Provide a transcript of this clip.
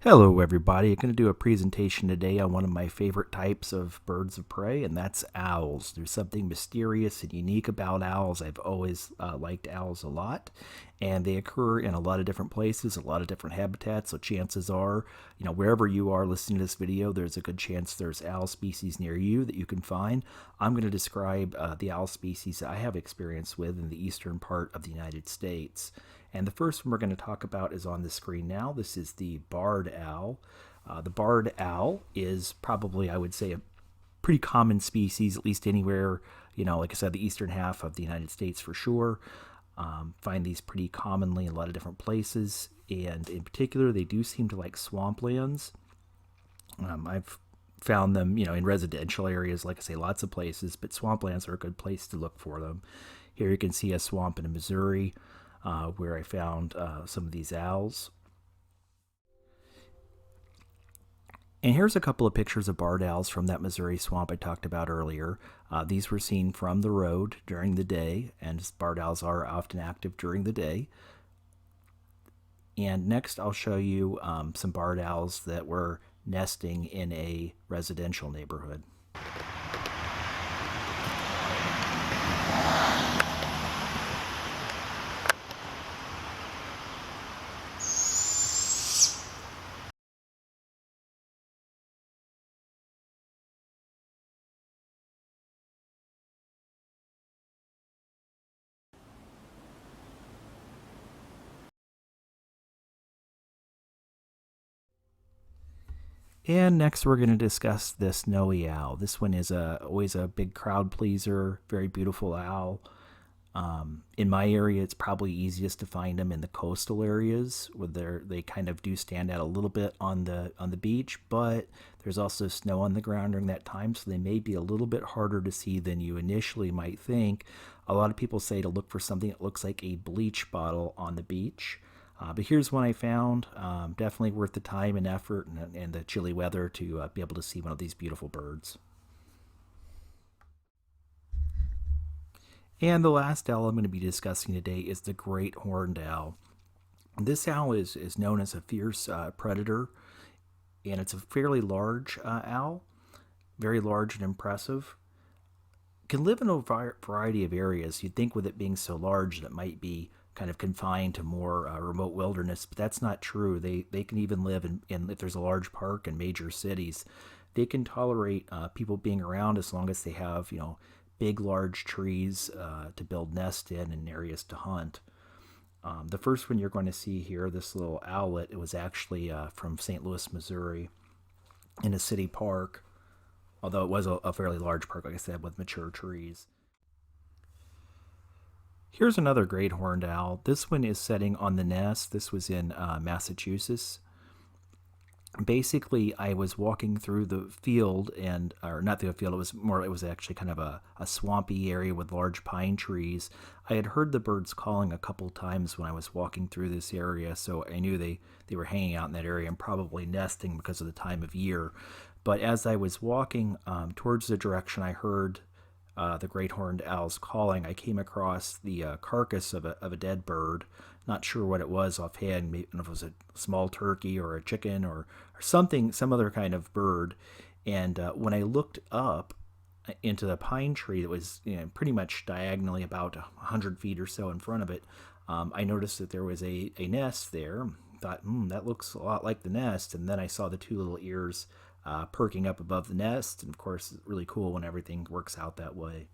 Hello everybody, I'm going to do a presentation today on one of my favorite types of birds of prey, and that's owls. There's something mysterious and unique about owls. I've always liked owls a lot, and they occur in a lot of different places, a lot of different habitats, so chances are, wherever you are listening to this video, there's a good chance there's owl species near you that you can find. I'm going to describe the owl species that I have experience with in the eastern part of the United States. And the first one we're going to talk about is on the screen now. This is the barred owl. The barred owl is probably, I would say, a pretty common species, at least anywhere, like I said, the eastern half of the United States for sure. Find these pretty commonly in a lot of different places. And in particular, they do seem to like swamplands. I've found them, in residential areas, like I say, lots of places, but swamplands are a good place to look for them. Here you can see a swamp in Missouri where I found some of these owls. And here's a couple of pictures of barred owls from that Missouri swamp I talked about earlier. These were seen from the road during the day, and barred owls are often active during the day. And next I'll show you some barred owls that were nesting in a residential neighborhood. And next we're going to discuss the snowy owl. This one is always a big crowd pleaser, very beautiful owl. In my area, it's probably easiest to find them in the coastal areas where they kind of do stand out a little bit on the beach, but there's also snow on the ground during that time, so they may be a little bit harder to see than you initially might think. A lot of people say to look for something that looks like a bleach bottle on the beach. But here's one I found. Definitely worth the time and effort and the chilly weather to be able to see one of these beautiful birds. And the last owl I'm going to be discussing today is the great horned owl. This owl is known as a fierce predator, and it's a fairly large owl, very large and impressive. Can live in a variety of areas. You'd think with it being so large that it might be kind of confined to more remote wilderness, but that's not true. They can even live in if there's a large park in major cities. They can tolerate people being around as long as they have big large trees to build nests in and areas to hunt. The first one you're going to see here, this little owlet, it was actually from St. Louis, Missouri, in a city park, although it was a fairly large park, like I said, with mature trees. Here's another great horned owl. This one is setting on the nest. This was in Massachusetts. Basically, I was walking through the field, or not the field, it was actually kind of a swampy area with large pine trees. I had heard the birds calling a couple times when I was walking through this area, so I knew they were hanging out in that area and probably nesting because of the time of year. But as I was walking towards the direction I heard the great horned owls calling, I came across the carcass of a dead bird. Not sure what it was offhand. Maybe if it was a small turkey or a chicken or something, some other kind of bird. And when I looked up into the pine tree that was pretty much diagonally about 100 feet or so in front of it, I noticed that there was a nest there. Thought, that looks a lot like the nest. And then I saw the two little ears perking up above the nest. And of course, it's really cool when everything works out that way.